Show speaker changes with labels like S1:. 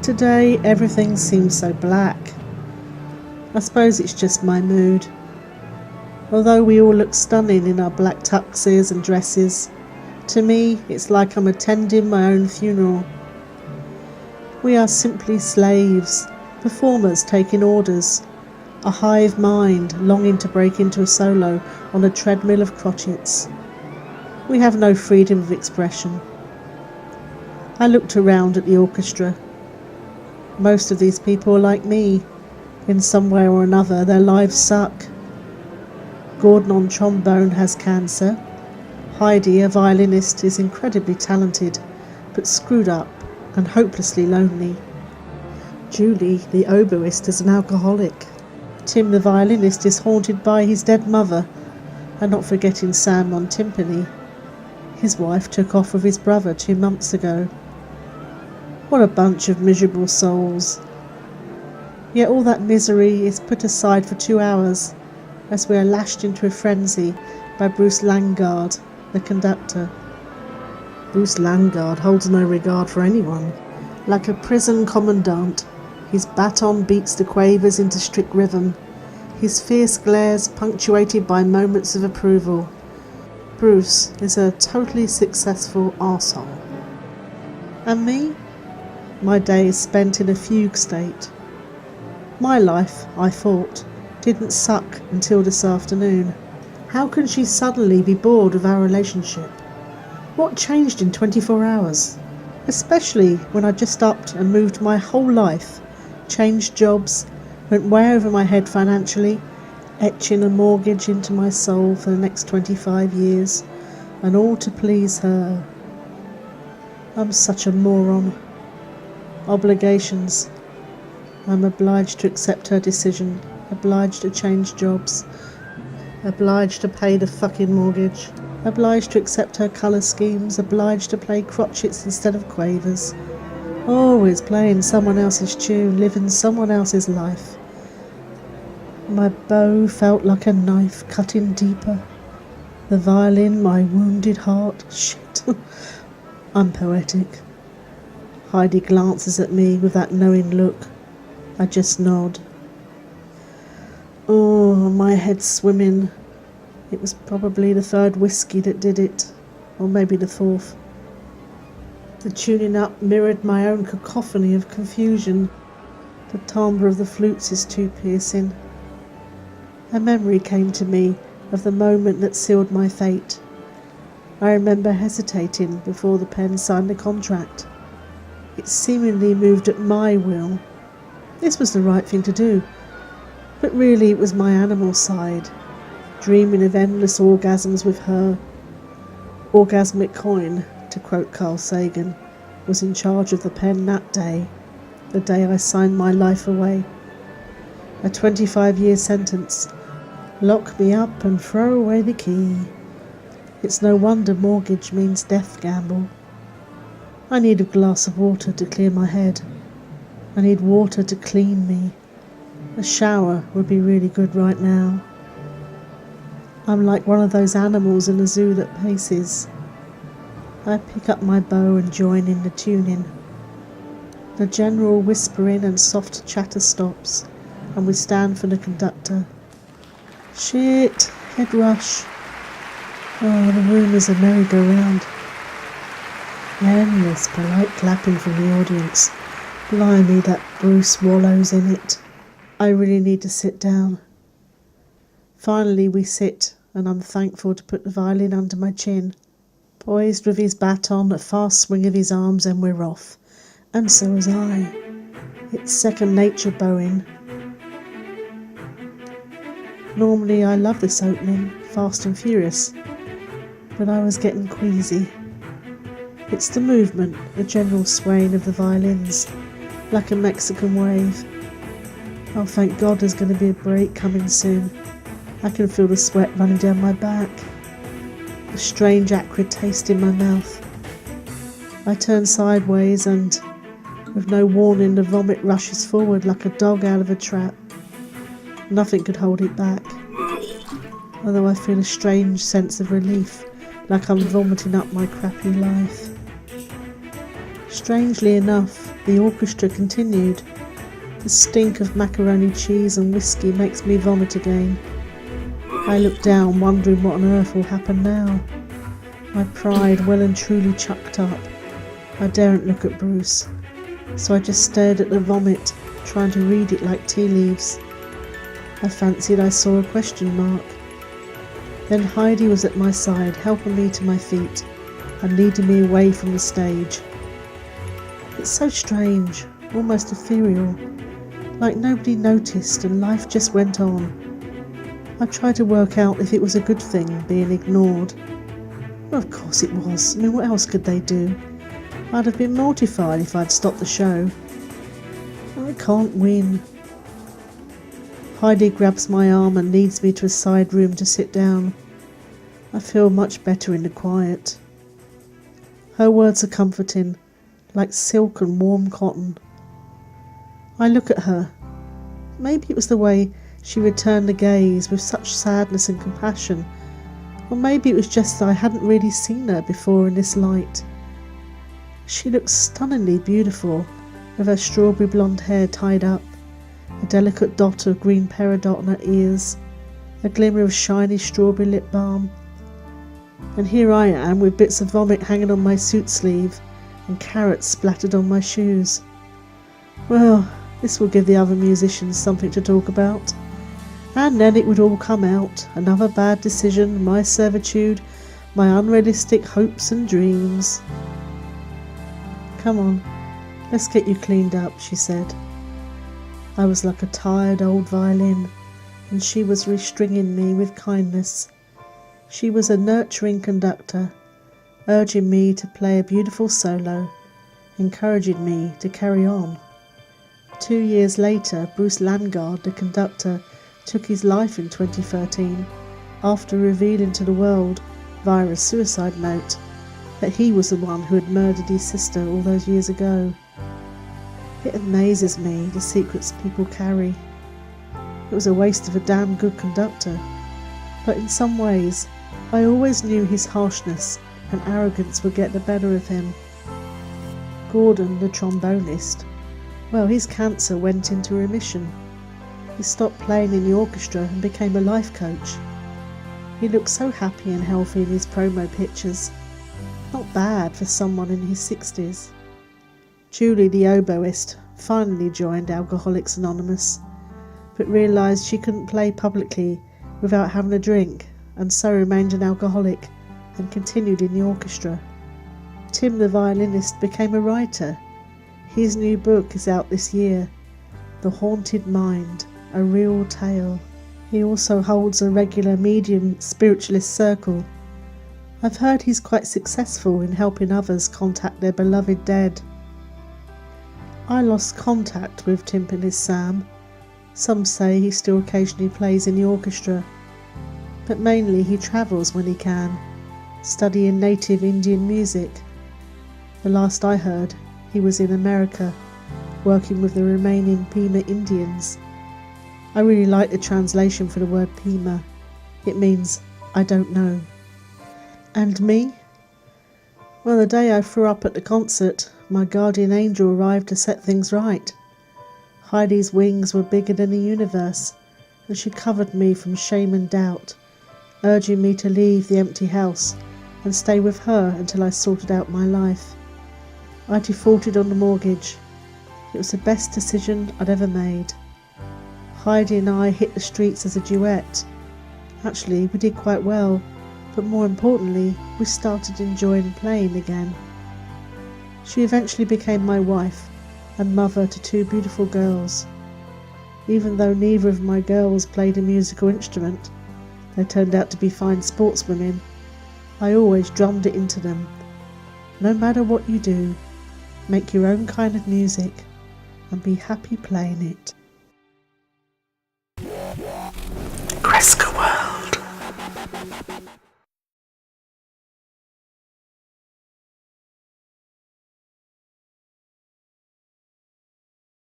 S1: Today everything seems so black. I suppose it's just my mood. Although we all look stunning in our black tuxes and dresses, to me it's like I'm attending my own funeral. We are simply slaves, performers taking orders, a hive mind longing to break into a solo on a treadmill of crotchets. We have no freedom of expression. I looked around at the orchestra. Most of these people are like me. In some way or another, their lives suck. Gordon on trombone has cancer. Heidi, a violinist, is incredibly talented, but screwed up and hopelessly lonely. Julie, the oboist, is an alcoholic. Tim, the violinist, is haunted by his dead mother, and not forgetting Sam on timpani. His wife took off with his brother 2 months ago. What a bunch of miserable souls. Yet all that misery is put aside for 2 hours as we are lashed into a frenzy by Bruce Langard, the conductor. Bruce Langard holds no regard for anyone. Like a prison commandant, his baton beats the quavers into strict rhythm, his fierce glares punctuated by moments of approval. Bruce is a totally successful arsehole. And me? My day is spent in a fugue state. My life, I thought, didn't suck until this afternoon. How can she suddenly be bored of our relationship? What changed in 24 hours? Especially when I just upped and moved my whole life, changed jobs, went way over my head financially, etching a mortgage into my soul for the next 25 years, and all to please her. I'm such a moron. Obligations. I'm obliged to accept her decision, obliged to change jobs, obliged to pay the fucking mortgage, obliged to accept her colour schemes, obliged to play crotchets instead of quavers. Always playing someone else's tune, living someone else's life. My bow felt like a knife cutting deeper. The violin, my wounded heart. Shit. I'm poetic. Heidi glances at me with that knowing look. I just nod. Oh, my head's swimming. It was probably the 3rd whiskey that did it, or maybe the 4th. The tuning up mirrored my own cacophony of confusion. The timbre of the flutes is too piercing. A memory came to me of the moment that sealed my fate. I remember hesitating before the pen signed the contract. It seemingly moved at my will. This was the right thing to do, but really it was my animal side, dreaming of endless orgasms with her. Orgasmic Coin, to quote Carl Sagan, was in charge of the pen that day, the day I signed my life away. A 25-year sentence. Lock me up and throw away the key. It's no wonder mortgage means death gamble. I need a glass of water to clear my head. I need water to clean me. A shower would be really good right now. I'm like one of those animals in a zoo that paces. I pick up my bow and join in the tuning. The general whispering and soft chatter stops, and we stand for the conductor. Shit, head rush. Oh, the room is a merry-go-round. Endless polite clapping from the audience. Blimey, that Bruce wallows in it. I really need to sit down. Finally we sit, and I'm thankful to put the violin under my chin. Poised with his baton, a fast swing of his arms, and we're off. And so was I. It's second nature bowing. Normally I love this opening, fast and furious, but I was getting queasy. It's the movement, the general swaying of the violins, like a Mexican wave. Oh, thank God there's going to be a break coming soon. I can feel the sweat running down my back, a strange acrid taste in my mouth. I turn sideways and, with no warning, the vomit rushes forward like a dog out of a trap. Nothing could hold it back, although I feel a strange sense of relief, like I'm vomiting up my crappy life. Strangely enough, the orchestra continued. The stink of macaroni cheese and whiskey makes me vomit again. I look down, wondering what on earth will happen now. My pride well and truly chucked up. I daren't look at Bruce, so I just stared at the vomit, trying to read it like tea leaves. I fancied I saw a question mark. Then Heidi was at my side, helping me to my feet and leading me away from the stage. It's so strange, almost ethereal, like nobody noticed and life just went on. I tried to work out if it was a good thing, being ignored. Well, of course it was. I mean, what else could they do? I'd have been mortified if I'd stopped the show. I can't win. Heidi grabs my arm and leads me to a side room to sit down. I feel much better in the quiet. Her words are comforting, like silk and warm cotton. I look at her. Maybe it was the way she returned the gaze with such sadness and compassion, or maybe it was just that I hadn't really seen her before in this light. She looks stunningly beautiful, with her strawberry blonde hair tied up, a delicate dot of green peridot on her ears, a glimmer of shiny strawberry lip balm. And here I am with bits of vomit hanging on my suit sleeve and carrots splattered on my shoes. Well, this will give the other musicians something to talk about. And then it would all come out, another bad decision, my servitude, my unrealistic hopes and dreams. Come on, let's get you cleaned up, she said. I was like a tired old violin, and she was restringing me with kindness. She was a nurturing conductor, urging me to play a beautiful solo, encouraging me to carry on. 2 years later, Bruce Landgard, the conductor, took his life in 2013 after revealing to the world, via a suicide note, that he was the one who had murdered his sister all those years ago. It amazes me, the secrets people carry. It was a waste of a damn good conductor, but in some ways, I always knew his harshness and arrogance would get the better of him. Gordon, the trombonist, well, his cancer went into remission. He stopped playing in the orchestra and became a life coach. He looked so happy and healthy in his promo pictures. Not bad for someone in his 60s. Julie, the oboist, finally joined Alcoholics Anonymous, but realised she couldn't play publicly without having a drink, and so remained an alcoholic and continued in the orchestra. Tim, the violinist, became a writer. His new book is out this year, The Haunted Mind, a Real Tale. He also holds a regular medium spiritualist circle. I've heard he's quite successful in helping others contact their beloved dead. I lost contact with Timpanist Sam. Some say he still occasionally plays in the orchestra, but mainly he travels when he can, studying native Indian music. The last I heard, he was in America, working with the remaining Pima Indians. I really like the translation for the word Pima. It means, I don't know. And me? Well, the day I threw up at the concert, my guardian angel arrived to set things right. Heidi's wings were bigger than the universe, and she covered me from shame and doubt, urging me to leave the empty house and stay with her until I sorted out my life. I defaulted on the mortgage. It was the best decision I'd ever made. Heidi and I hit the streets as a duet. Actually, we did quite well, but more importantly, we started enjoying playing again. She eventually became my wife and mother to 2 beautiful girls. Even though neither of my girls played a musical instrument, they turned out to be fine sportswomen. I always drummed it into them. No matter what you do, make your own kind of music and be happy playing it. Kreska World.